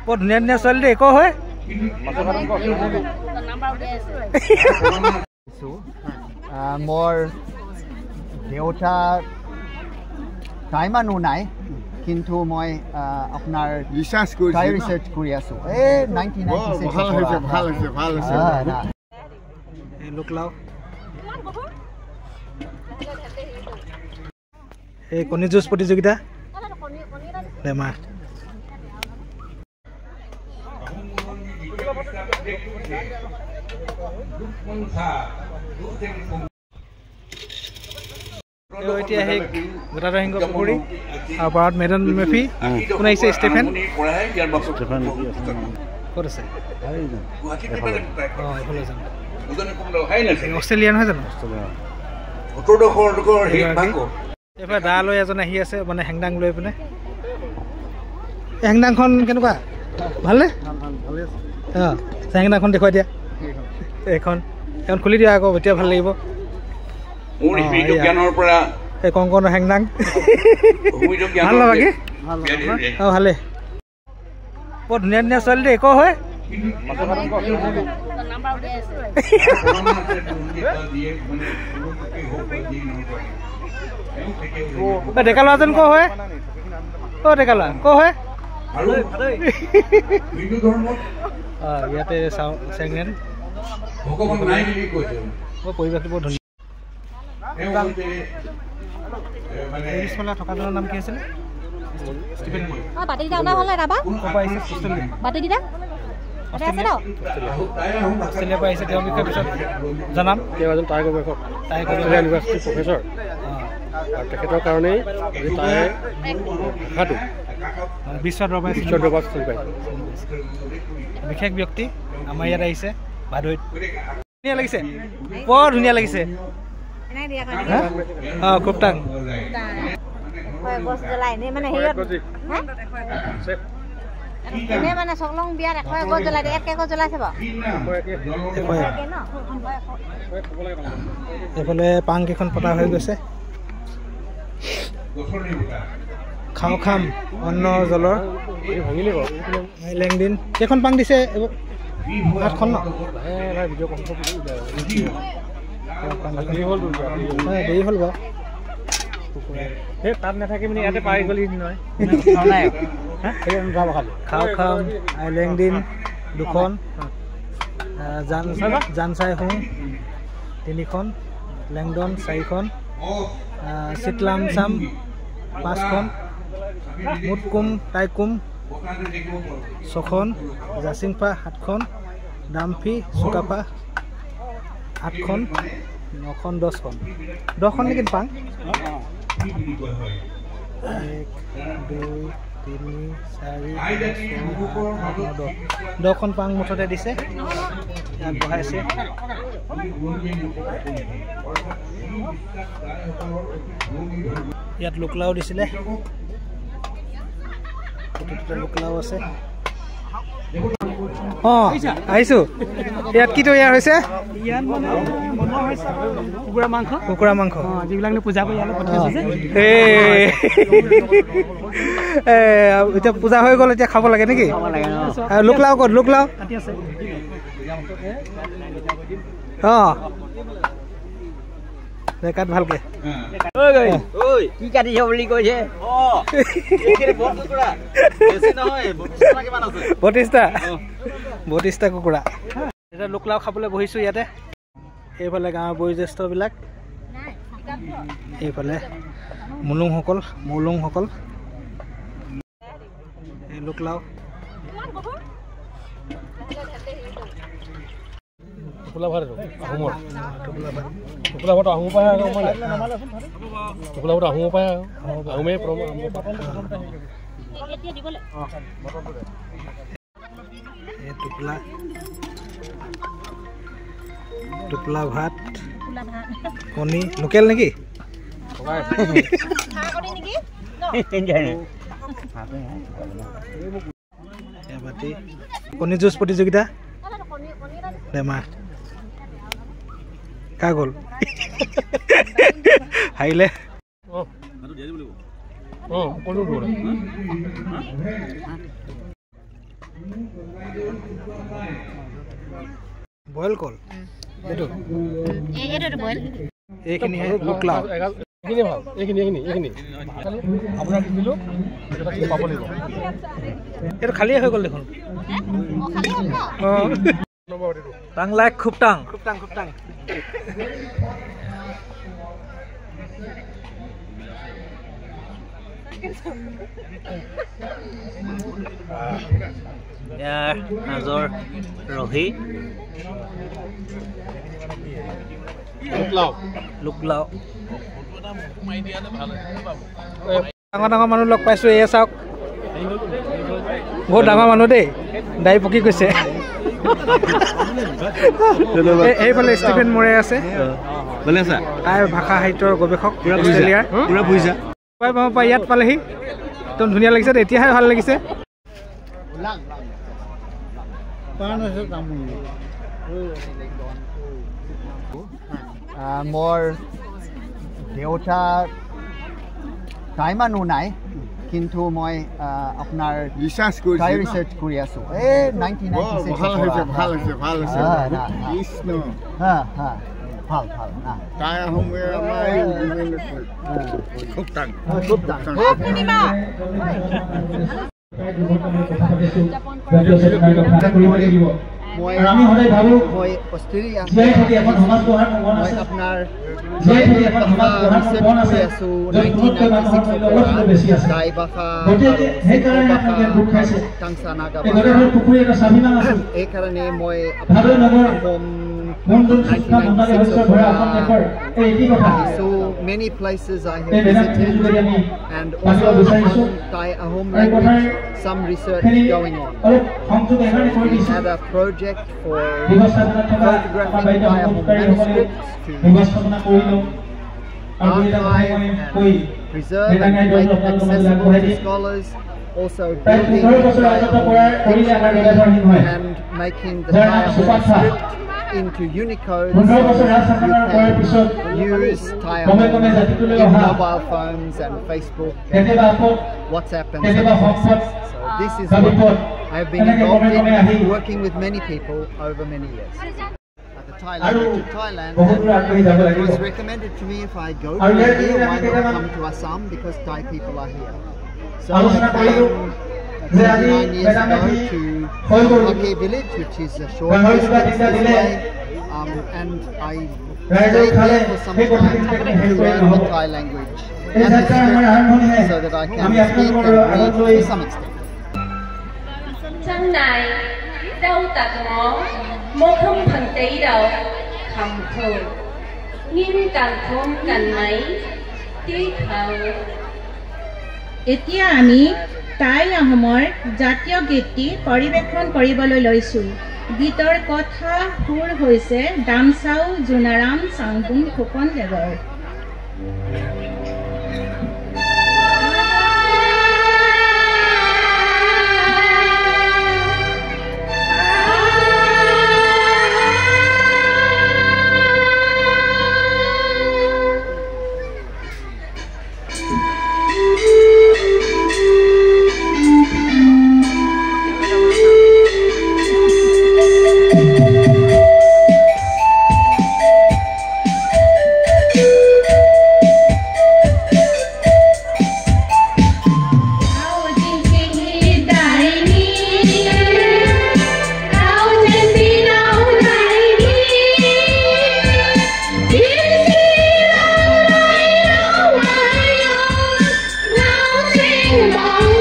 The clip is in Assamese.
বৰ ধুনীয়া ধুনীয়া ছোৱালী দেই ক হয় মোৰ দেউতা টাইম আনো নাই কিন্তু মই আপোনাৰ ৰিচাৰ্চ কৰি আছোঁ এই 1996 লোক লাও এই কণী যুঁজ প্ৰতিযোগিতা বেমাৰ এতিয়া সেই গোটাধৰ সিংহ পুখুৰী আৰু পাৰত মেডন মেফি কোন আহিছে ষ্টেফেন ক'ত আছে অষ্ট্ৰেলিয়া নহয় জানো এইফালে দা লৈ এজন আহি আছে মানে হেংদাং লৈ পিনে হেংদাংখন কেনেকুৱা ভালনে অঁ হেংদাংখন দেখুৱাই দিয়া এইখন খুলি দিয়া আকৌ এতিয়া ভাল লাগিব এই কংকনৰ হেংদাং ভাল নালাগে অঁ ভালে বৰ ধুনীয়া ধুনীয়া ছোৱালী দেই ক হয় ডেকা ল'ৰাজন ক হয় ডেকা ল'ৰা ক হয় ইয়াতে চেংনেন পৰিৱেশটো বৰ ধুনীয়া থকাজনৰ নাম কি আছিলে অষ্ট্ৰেলিয়াৰ পৰা আহিছে তেওঁৰ বিষয়ে পিছত জনাম তেওঁ এজন টাইগাৰ ইউনিভাৰ্চিটিৰ প্ৰফেচৰ আৰু তেখেতৰ কাৰণেই ভাষাটো বিশ্ব দৰবাৰ চলি পাইছে বিশেষ ব্যক্তি আমাৰ ইয়াত আহিছে ভাদৈত ধুনীয়া লাগিছে বৰ ধুনীয়া লাগিছে অঁ খুব টান মানে চকলং বিয়াত 100 গছ জ্বলাই দিয়ে 1 গছ জ্বলাইছে বাৰু এইফালে পাং কেইখন পতা হৈ গৈছে খাওঁ খাম অন্ন জলৰ লেংদিন কেইখন পাং দিছে 8খন ন দেৰি হ'ল বাৰু সেই তাত নাথাকি মানে ইয়াতে পাই গ'লি নহয় খাওঁ খাম লেংদিন 2খন জানচাই হোঁ 3খন লেংডন 4খন চিটলাম চাম 5খন মুটকুম টাইকুম 6খন জাচিংপা 7খন দামফি চুকাপা 8খন 9খন 10খন নেকি পাং 1 2 3 4 10খন পাং মুঠতে দিছে ইয়াত বহাইছে ইয়াত লোকলাও দিছিলে লোকলাও আছে অঁ আহিছোঁ ইয়াত কি তৈয়াৰ হৈছে কুকুৰা মাংস যিবিলাক পূজা কৰি এতিয়া পূজা হৈ গ'ল এতিয়া খাব লাগে নেকি লোকলাও ক'ত লোকলাও অঁ কাট ভালকে কি কাটিছে বুলি কৈছে 32টা কুকুৰা এতিয়া লোকলাও খাবলৈ বহিছোঁ ইয়াতে এইফালে গাঁৱৰ বয়োজ্যেষ্ঠবিলাক এইফালে মৌলুংসকল এই লোকলাও টোপোলা ভাত আহোমৰ টোপোলা ভাত আহোমৰ পাই টোপোলা ভাত আহোমৰ পাই আহোমেই টোপোলা ভাত কণী লোকেল নেকি কণী যুঁজ প্ৰতিযোগিতা বেমাৰ কা গ'ল হাৰিলে বইল কল এইটো এইটো বইল এইখিনি লুকলাও এইখিনি ভাল এইখিনি আপোনাক দিলো এটা কি পাব লাগিব এইটো খালি হৈ গ'ল দেখোন টাংলাই খুব টাং ইয়াৰ মাজৰ ৰহি লুকলাও ডাঙৰ মানুহ লগ পাইছোঁ এয়া চাওক বহুত ডাঙৰ মানুহ দেই দাই পকি গৈছে এইফালে ষ্টিফেন মৰে আছে তাই ভাষা সাহিত্যৰ গৱেষক অষ্ট্ৰেলিয়াৰ ইয়াত পালেহি একদম ধুনীয়া লাগিছে এতিয়াহে ভাল লাগিছে মোৰ দেউতা তাই মানুহ নাই কিন্তু মই আপোনাৰ ৰিচাৰ্চ কৰি আছোঁ এই 1996 ভাল তাই মই অষ্ট্ৰেলিয়া মই আপোনাৰ টাই ভাষা টাংচা নাগা এইকাৰণে মই so many places I have visited and also among Thai Ahom language some research going on. We had a project for photographing Thai Ahom manuscripts to archive and preserve and make accessible to scholars, also building Thai Ahom dictionary and making the Thai Ahom script into Unicode so you can use Thai Ahom in mobile phones and Facebook and WhatsApp and such places. So this is what I have been involved in, working with many people over many years. At the Thailand, and it was recommended to me if I go to India, why not come to Assam because Thai people are here. So I came 9 years ago to Hake village, which is a short distance this way, and I stayed there for some time to learn the Thai language and the script so that I can speak and read to some extent. Chân này đâu tạc ngó mô thông thần tế đầu khẩm thường nghiêm càng thông càng mấy tí thầu. এতিয়া আমি টাই আহোমৰ জাতীয় গীতটি পৰিৱেশন কৰিবলৈ লৈছোঁ গীতৰ কথা সুৰ হৈছে ডামচাও জোনাৰাম চাংগুং ফুকন দেৱৰ Bye.